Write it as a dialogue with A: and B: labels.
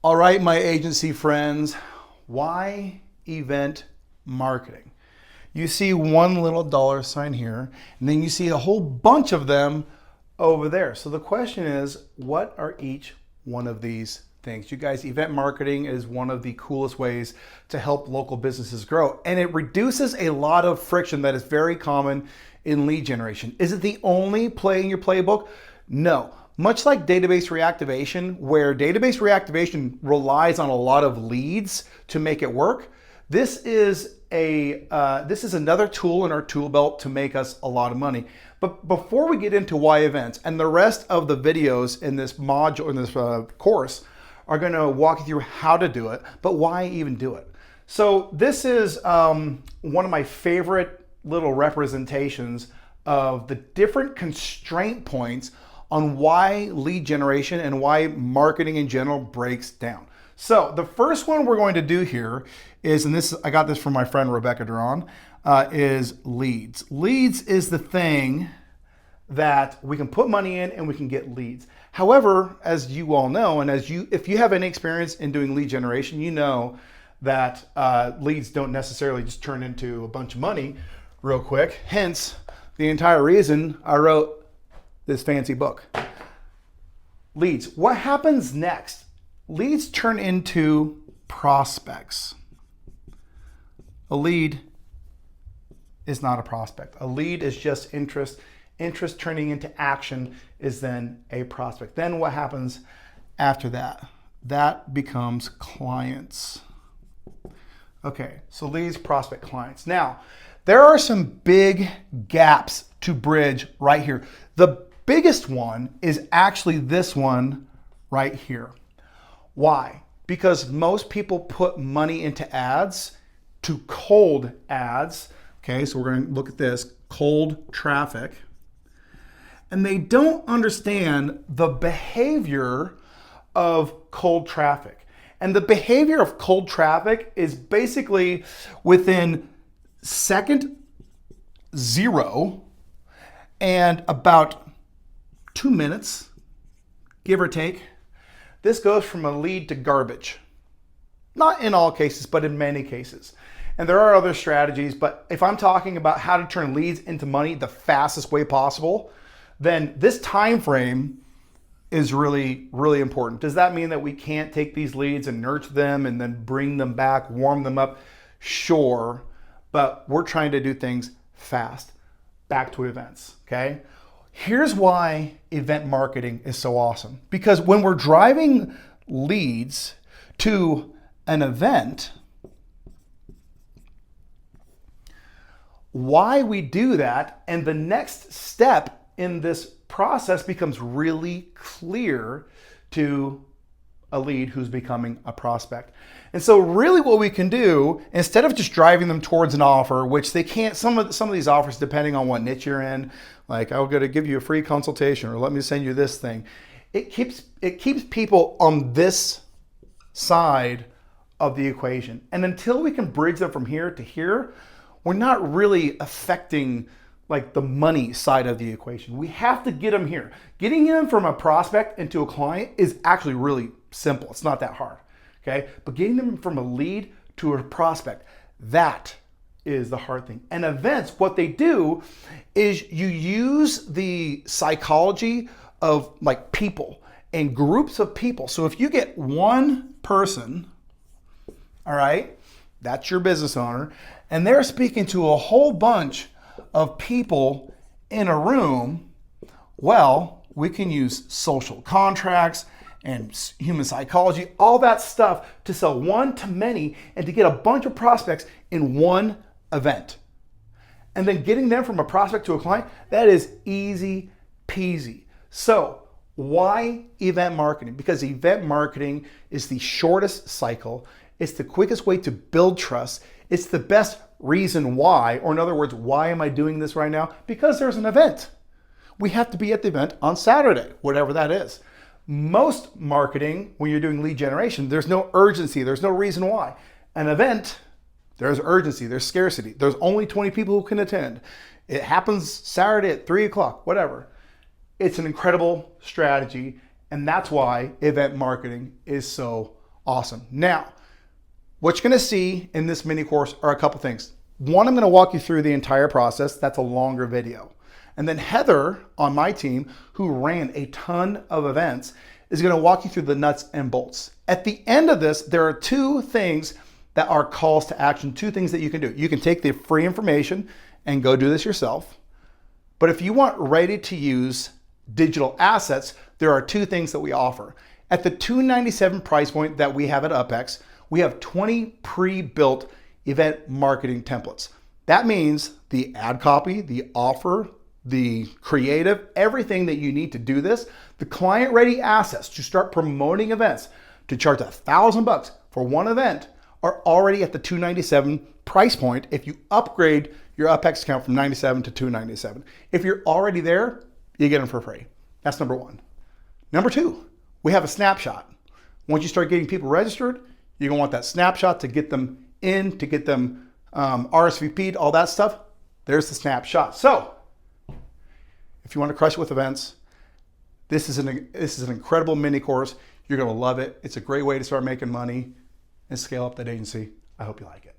A: All right, my agency friends, why event marketing? You see one little dollar sign here, and then you see a whole bunch of them over there. So the question is, what are each one of these things? You guys, event marketing is one of the coolest ways to help local businesses grow, and it reduces a lot of friction that is very common in lead generation. Is it the only play in your playbook? No. Much like database reactivation, where database reactivation relies on a lot of leads to make it work, this is another tool in our tool belt to make us a lot of money. But before we get into why events, and the rest of the videos in this module, in this course, are going to walk you through how to do it, but why even do it. So this is one of my favorite little representations of the different constraint points on why lead generation and why marketing in general breaks down. So the first one we're going to do here is, and this I got this from my friend Rebecca Duran, is leads. Leads is the thing that we can put money in and we can get leads. However, as you all know, and if you have any experience in doing lead generation, you know that leads don't necessarily just turn into a bunch of money real quick. Hence, the entire reason I wrote this fancy book. Leads. What happens next? Leads turn into prospects. A lead is not a prospect. A lead is just interest. Interest turning into action is then a prospect. Then what happens after that? That becomes clients. Okay, so leads, prospect, clients. Now, there are some big gaps to bridge right here. The biggest one is actually this one right here. Why? Because most people put money into ads, to cold ads. Okay, so we're going to look at this, cold traffic. And they don't understand the behavior of cold traffic. And the behavior of cold traffic is basically within second 0 and about 2 minutes, give or take, this goes from a lead to garbage. Not in all cases, but in many cases. And there are other strategies, but if I'm talking about how to turn leads into money the fastest way possible, then this time frame is really, really important. Does that mean that we can't take these leads and nurture them and then bring them back, warm them up? Sure, but we're trying to do things fast. Back to events, okay? Here's why event marketing is so awesome. Because when we're driving leads to an event, why we do that and the next step in this process becomes really clear to a lead who's becoming a prospect. And so really what we can do, instead of just driving them towards an offer, which they can't, some of these offers, depending on what niche you're in, like I'm going to give you a free consultation or let me send you this thing. It keeps people on this side of the equation. And until we can bridge them from here to here, we're not really affecting like the money side of the equation. We have to get them here. Getting them from a prospect into a client is actually really simple. It's not that hard, okay? But getting them from a lead to a prospect, that is the hard thing. And events, what they do is you use the psychology of like people and groups of people. So if you get one person, all right, that's your business owner, and they're speaking to a whole bunch of people in a room, well, we can use social contracts and human psychology, all that stuff to sell one to many and to get a bunch of prospects in one event. And then getting them from a prospect to a client, that is easy peasy. So why event marketing? Because event marketing is the shortest cycle. It's the quickest way to build trust. It's the best reason why, or in other words, why am I doing this right now? Because there's an event. We have to be at the event on Saturday, whatever that is. Most marketing, when you're doing lead generation, there's no urgency. There's no reason why. An event, there's urgency, there's scarcity. There's only 20 people who can attend. It happens Saturday at 3 o'clock, whatever. It's an incredible strategy, and that's why event marketing is so Awesome. Now, what you're going to see in this mini course are a couple things. One, I'm going to walk you through the entire process. That's a longer video. And then Heather on my team, who ran a ton of events, is going to walk you through the nuts and bolts. At the end of this, there are two things that are calls to action, two things that you can do. You can take the free information and go do this yourself. But if you want ready to use digital assets, there are two things that we offer. At the $297 price point that we have at UpHex, we have 20 pre-built event marketing templates. That means the ad copy, the offer, the creative, everything that you need to do this, the client-ready assets to start promoting events, to charge $1,000 for one event, are already at the $297 price point if you upgrade your UpHex account from $97 to $297. If you're already there, you get them for free. That's number one. Number two, we have a snapshot. Once you start getting people registered, you're gonna want that snapshot to get them in, to get them RSVP'd, all that stuff. There's the snapshot. So, if you want to crush it with events, this is an incredible mini course. You're gonna love it. It's a great way to start making money and scale up that agency. I hope you like it.